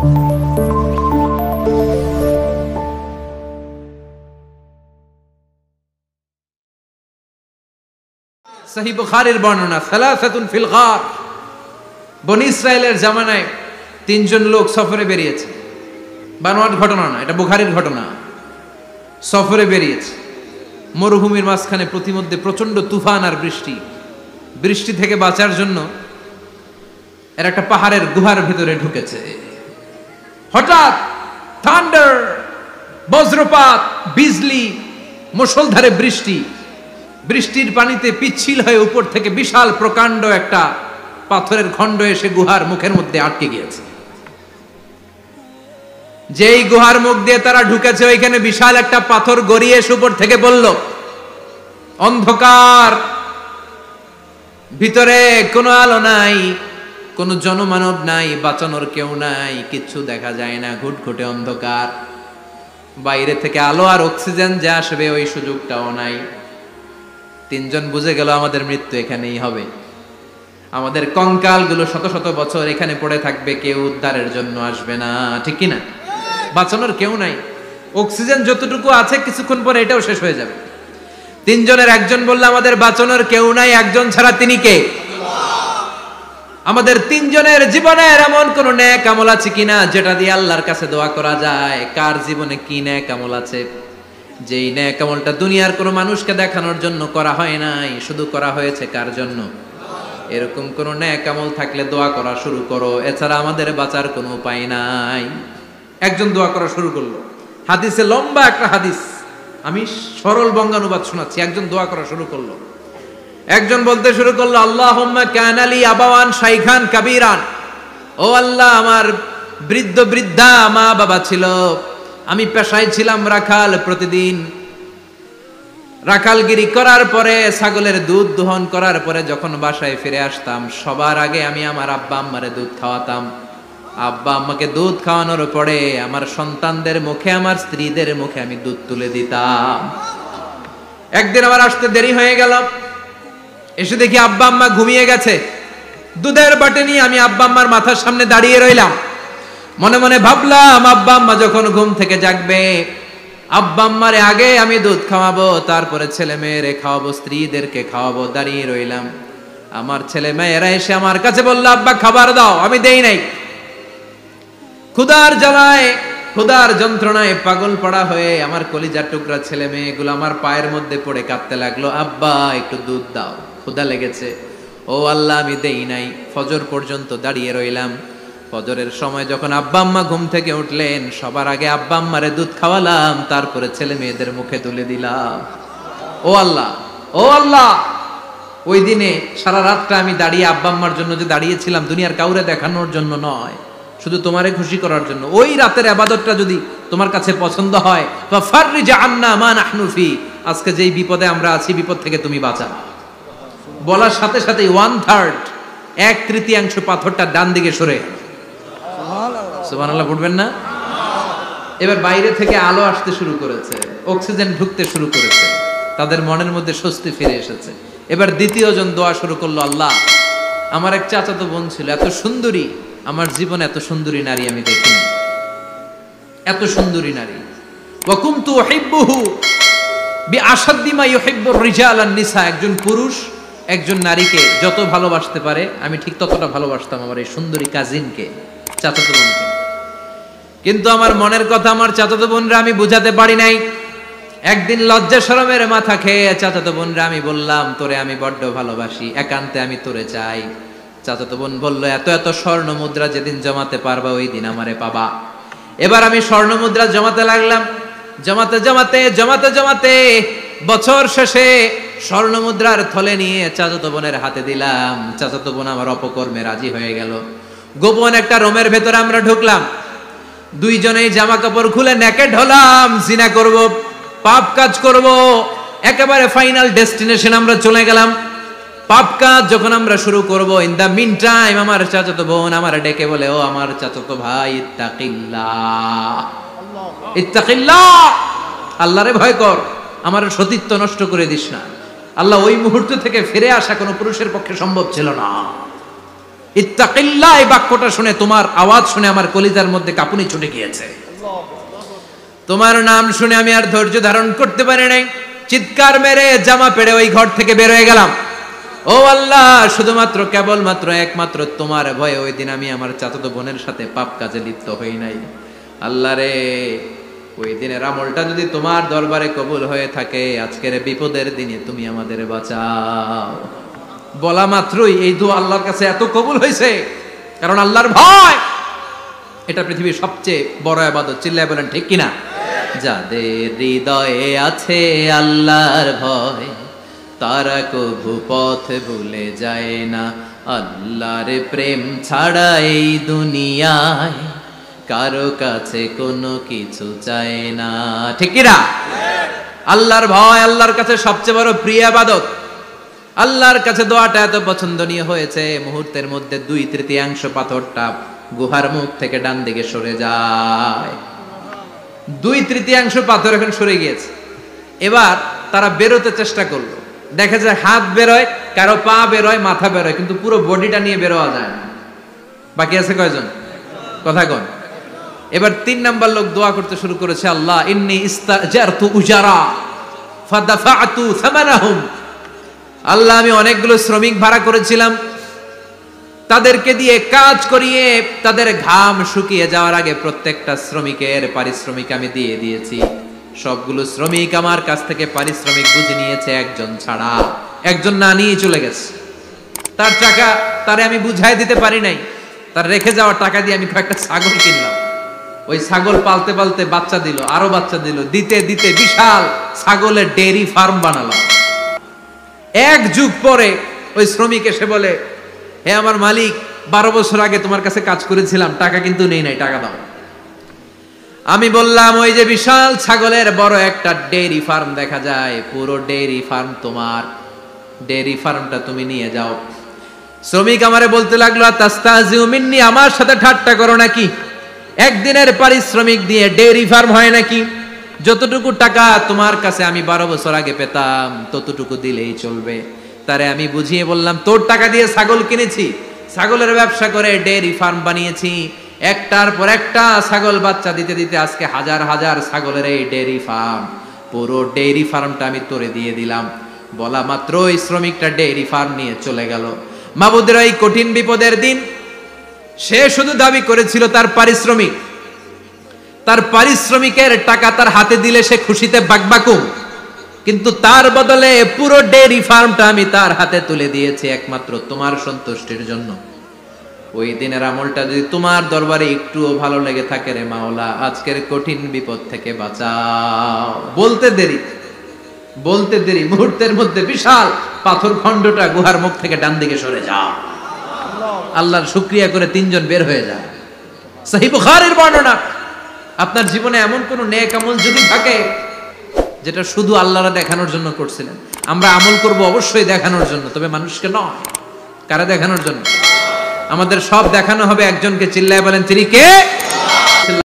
সহিহ বুখারীর বর্ণনা, সালাসাতুন ফিল গার, বনী ইসরাইলের জামানায় তিনজন লোক সফরে বেরিয়েছে। বানোয়াট ঘটনা না, এটা বুখারীর ঘটনা। সফরে বেরিয়েছে, মরুভূমির মাঝখানে প্রতিমধ্যে প্রচন্ড তুফান আর বৃষ্টি। বৃষ্টি থেকে বাঁচার জন্য এর একটা পাহাড়ের গুহার ভিতরে ঢুকেছে। হঠাৎ থান্ডার, বজ্রপাত, বিজলি, মুষলধারে বৃষ্টি। বৃষ্টির পানিতে পিচ্ছিল হয়ে উপর থেকে বিশাল প্রকাণ্ড একটা পাথরের খণ্ড এসে গুহার মুখের মধ্যে আটকে গিয়েছে। যেই গুহার মুখ দিয়ে তারা ঢুকেছে, ওইখানে বিশাল একটা পাথর গড়িয়ে এসে উপর থেকে বলল, অন্ধকার, ভিতরে কোনো আলো নাই, কোনো জনমানব নাই, বাঁচানোর কেউ নাই, কিচ্ছু দেখা যায় না, ঘুটঘুটে অন্ধকার। বাইরে থেকে আলো আর অক্সিজেন যে আসবে ওই সুযোগটাও নাই। তিনজন বুঝে গেল আমাদের মৃত্যু এখানেই হবে, আমাদের কঙ্কালগুলো শত শত বছর এখানে পড়ে থাকবে, কেউ উদ্ধারের জন্য আসবে না। ঠিক কিনা? বাঁচানোর কেউ নাই, অক্সিজেন যতটুকু আছে কিছুক্ষণ পরে এটাও শেষ হয়ে যাবে। তিনজনের একজন বলল, আমাদের বাঁচানোর কেউ নাই, একজন ছাড়া তিনি কে? আমাদের তিনজনের জীবনের এমন কোন নেক আমল আছে কিনা যেটা দিয়ে আল্লাহর কাছে দোয়া করা যায়? কার জীবনে কি নেক আমল আছে যেই নেক আমলটা দুনিয়ার কোনো মানুষকে দেখানোর জন্য করা হয় নাই, শুধু করা হয়েছে কার জন্য? এরকম কোন নেক আমল থাকলে দোয়া করা শুরু করো, এছাড়া আমাদের বাঁচার কোনো উপায় নাই। একজন দোয়া করা শুরু করলো। হাদিসে লম্বা একটা হাদিস, আমি সরল বঙ্গানুবাদ শোনাচ্ছি। একজন দোয়া করা শুরু করলো। একজন বলতে শুরু করলো, আল্লাহুম্মা কানা লি আবাওয়ান শাইখান কাবীরান, ও আল্লাহ, আমার বৃদ্ধ বৃদ্ধা মা বাবা ছিল, আমি পেশায় ছিলাম রাখাল, প্রতিদিন রাখালগিরি করার পরে, ছাগলের দুধ দোহন করার পরে যখন বাসায় ফিরে আসতাম, সবার আগে আমি আমার আব্বা আম্মারে দুধ খাওয়াতাম। আব্বা আম্মাকে দুধ খাওয়ানোর পরে আমার সন্তানদের মুখে, আমার স্ত্রীদের মুখে আমি দুধ তুলে দিতাম। একদিন আমার আসতে দেরি হয়ে গেল, এসে দেখি আব্বা আম্মা ঘুমিয়ে গেছে। দুধের বাটি নিয়ে আমি আব্বা আম্মার মাথার সামনে দাঁড়িয়ে রইলাম। মনে মনে ভাবলাম, আব্বা আম্মা যখন ঘুম থেকে জাগবে, আব্বা আম্মারে আগে আমি দুধ খাওয়াবো, তারপরে ছেলে মেয়েরে খাওয়াবো, স্ত্রীদেরকে খাওয়াবো। দাঁড়িয়ে রইলাম। আমার ছেলে মেয়েরা এসে আমার কাছে বলল, আব্বা খাবার দাও। আমি দেই নাই। ক্ষুধার জ্বালায়, ক্ষুধার যন্ত্রণায় পাগল পড়া হয়ে আমার কলিজার টুকরা ছেলে মেয়েগুলো আমার পায়ের মধ্যে পড়ে কাঁদতে লাগলো, আব্বা একটু দুধ দাও, ক্ষুধা লেগেছে। ও আল্লাহ, আমি দেই নাই। ফজর পর্যন্ত দাঁড়িয়ে রইলাম। ফজরের সময় যখন আব্বা আম্মা ঘুম থেকে উঠলেন, সবার আগে আব্বা আম্মারে দুধ খাওয়ালাম, তারপরে ছেলে মেয়েদের মুখে তুলে দিলাম। ও আল্লাহ, ও আল্লাহ, ওই দিনে সারা রাতটা আমি দাঁড়িয়ে আব্বা আম্মার জন্য যে দাঁড়িয়েছিলাম, দুনিয়ার কাউরে দেখানোর জন্য নয়, শুধু তোমারে খুশি করার জন্য। ওই রাতের ইবাদতটা যদি তোমার কাছে পছন্দ হয়, ফাফাররিজ আন্না মা নাহনু ফি, আজকে যেই বিপদে আমরা আছি, বিপদ থেকে তুমি বাঁচাও। বলার সাথে সাথে 1/3, 1/3 পাথরটা ডান দিকে সরে। সুবহানাল্লাহ পড়বেন না? এবার বাইরে থেকে আলো আসতে শুরু করেছে, অক্সিজেন ঢুকতে শুরু করেছে, তাদের মনের মধ্যে স্বস্তি ফিরে এসেছে। এবার দ্বিতীয় জন দোয়া শুরু করলো, আল্লাহ, আমার এক চাচাতো বোন ছিল, এত সুন্দরী, আমার জীবনে এত সুন্দরী নারী আমি দেখিনি, এত সুন্দরী নারী। ওয়া কুনতু উহিব্বুহু বিআশাদ্দি মা ইউহিব্বুর রিজাল আন নিসা, একজন পুরুষ একজন নারীকে যত ভালোবাসতে পারে, আমি ঠিক ততটা ভালোবাসতাম আমার এই সুন্দরী কাজিনকে, চাচাতো বোনকে। কিন্তু আমার মনের কথা আমার চাচাতো বোনরা আমি বুঝাতে পারি নাই। একদিন লজ্জা শরমের মাথা খেয়ে চাচাতো বোনরা আমি বললাম, তোরে আমি বড্ড ভালোবাসি, একান্তে আমি তোরে চাই। চাচাতো বোন বলল, এত এত স্বর্ণ মুদ্রা যেদিন জমাতে পারবা ওই দিন আমারে পাবা। এবার আমি স্বর্ণ মুদ্রা জমাতে লাগলাম। জমাতে জমাতে জমাতে জমাতে বছর শেষে স্বর্ণ মুদ্রার থলে নিয়ে চাচাতো বোনের হাতে দিলাম। চাচাতো বোন আমার অপকর্মে রাজি হয়ে গেল। গোপন একটা রুমের ভেতরে আমরা ঢুকলাম, দুইজনেই জামা কাপড় খুলে নেকেড হলাম, জিনা করব, পাপ কাজ করব। একেবারে ফাইনাল ডেস্টিনেশন আমরা চলে গেলাম। পাপ কাজ যখন আমরা শুরু করব, ইন দা মিন টাইম আমার চাচাতো বোন আমার ডেকে বলে, ও আমার চাচাতো ভাই, ইত্তাকিল্লাহ, ইত্তাকিল্লাহ, আল্লাহরে ভয় কর, আমার সতীত্ব নষ্ট করে দিস না। আল্লাহ ওই মুহূর্ত থেকে ফিরে আসা কোনো পুরুষের পক্ষে সম্ভব ছিল না। ইত্তাকিল্লাহ, এই বাক্যটা শুনে, তোমার আওয়াজ শুনে আমার কলিজার মধ্যে কাঁপুনি ছুটে গিয়েছে। তোমার নাম শুনে আমি আর ধৈর্য ধারণ করতে পারি নাই, চিৎকার মেরে জামা পেড়ে ওই ঘর থেকে বের হয়ে গেলাম। ও আল্লাহ, শুধুমাত্র কেবলমাত্র একমাত্র তোমার ভয়ে ওই দিন আমি আমার চাচাতো বোনের সাথে পাপ কাজে লিপ্ত হই নাই। আল্লাহ রে, ওই দিনের আমলটা যদি তোমার দরবারে কবুল হয়ে থাকে, আজকের বিপদের দিনে তুমি আমাদের বাঁচাও। বলা মাত্রই এই দোয়া আল্লাহর কাছে এত কবুল হয়েছে, কারণ আল্লাহর ভয় এটা পৃথিবীর সবচেয়ে বড় ইবাদত। চিল্লায় বলেন ঠিক কিনা? যাদের হৃদয়ে আছে আল্লাহর ভয়, তারা কভু পথ ভুলে যায় না। আল্লাহর প্রেম ছাড়া এই দুনিয়ায় কারো কাছে কোনো কিছু চায় না। ঠিক কিনা? আল্লাহর ভয় আল্লাহর কাছে সবচেয়ে বড় প্রিয় ইবাদত। আল্লাহর কাছে দোয়াটা এত পছন্দনীয় হয়েছে, মুহূর্তের মধ্যে 2/3 পাথরটা গুহার মুখ থেকে ডান দিকে সরে যায়। 2/3 পাথর এখন সরে গিয়েছে। এবার তারা বেরোতে চেষ্টা করলো, দেখা যায় হাত বেরোয়, কারো পা বেরোয়, মাথা বেরোয়, কিন্তু পুরো বডিটা নিয়ে বেরোয়া যায় না। বাকি আছে কয়জন? কথা কোন? এবার 3 নাম্বার লোক দোয়া করতে শুরু করেছে, আল্লাহ ইন্নী ইস্তাজারতু উজারা ফাদাফাতু সামানাহুম। আল্লাহ, আমি অনেকগুলো শ্রমিক ভাড়া করেছিলাম, তাদেরকে দিয়ে কাজ করিয়ে তাদের ঘাম শুকিয়ে যাওয়ার আগে প্রত্যেকটা শ্রমিকের পারিশ্রমিক আমি দিয়ে দিয়েছি। সবগুলো শ্রমিক আমার কাছ থেকে পারিশ্রমিক বুঝে নিয়েছে, একজন ছাড়া। একজন না নিয়ে চলে গেছে। তার টাকা তারে আমি বুঝাই দিতে পারি নাই। তার রেখে যাওয়া টাকা দিয়ে আমি কয়েকটা ছাগল কিনলাম। ওই ছাগল পালতে পালতে বাচ্চা দিল, আরো বাচ্চা দিল, দিতে দিতে বিশাল ছাগলের ডেইরি ফার্ম বানালাম। 1 যুগ পরে ওই শ্রমিক এসে বলে, হে আমার মালিক, 12 বছর আগে তোমার কাছে কাজ করেছিলাম, টাকা কিন্তু নেই নাই, টাকা দাও। আমি বললাম, ওই যে বিশাল ছাগলের বড় একটা ডেইরি ফার্ম দেখা যায়, পুরো ডেইরি ফার্ম তোমার, ডেইরি ফার্মটা তুমি নিয়ে যাও। শ্রমিক আমারে বলতে লাগলো, তাস্তাজিউ মিন্নি, আমার সাথে ঠাট্টা করো নাকি? একদিনের পারিশ্রমিক দিয়ে ডেইরি ফার্ম হয় নাকি? যতটুকু টাকা তোমার কাছে আমি 12 বছর আগে পেতাম, ততটুকু দিলেই চলবে। তারে আমি বুঝিয়ে বললাম, তোর টাকা দিয়ে ছাগল কিনেছি, ছাগলের ব্যবসা করে ডেইরি ফার্ম বানিয়েছি, একটার পর একটা ছাগল বাচ্চা দিতে দিতে আজকে হাজার হাজার ছাগলের এই ডেইরি ফার্ম, পুরো ডেইরি ফার্মটা আমি তোরে দিয়ে দিলাম। বলা মাত্রই শ্রমিকটা ডেইরি ফার্ম নিয়ে চলে গেল। মাবুদের এই কঠিন বিপদের দিন সে শুধু দাবি করেছিল তার পারিশ্রমিক, তার পারিশ্রমিকের টাকা তার হাতে দিলে সে খুশিতে বাকবাকুম, কিন্তু তার বদলে পুরো ডেইরি ফার্মটা আমি তার হাতে তুলে দিয়েছি একমাত্র তোমার সন্তুষ্টির জন্য। ওই দিনের আমলটা যদি তোমার দরবারে একটুও ভালো লেগে থাকে রে মাওলা, আজকের কঠিন বিপদ থেকে বাঁচাও। বলতে দেরি মুহূর্তের মধ্যে বিশাল পাথর খণ্ডটা গুহার মুখ থেকে ডান দিকে সরে যাও। আল্লাহর শুকরিয়া করে 3 জন বের হয়ে যায়। সহিহ বুখারীর বর্ণনা। আপনার জীবনে এমন কোন নেক আমল যদি থাকে যেটা শুধু আল্লাহরা দেখানোর জন্য করছিলেন, আমরা আমল করব অবশ্যই দেখানোর জন্য, তবে মানুষকে নয়। কারা দেখানোর জন্য? আমাদের সব দেখানো হবে একজনকে। চিল্লায় বলেন, তিনি কে?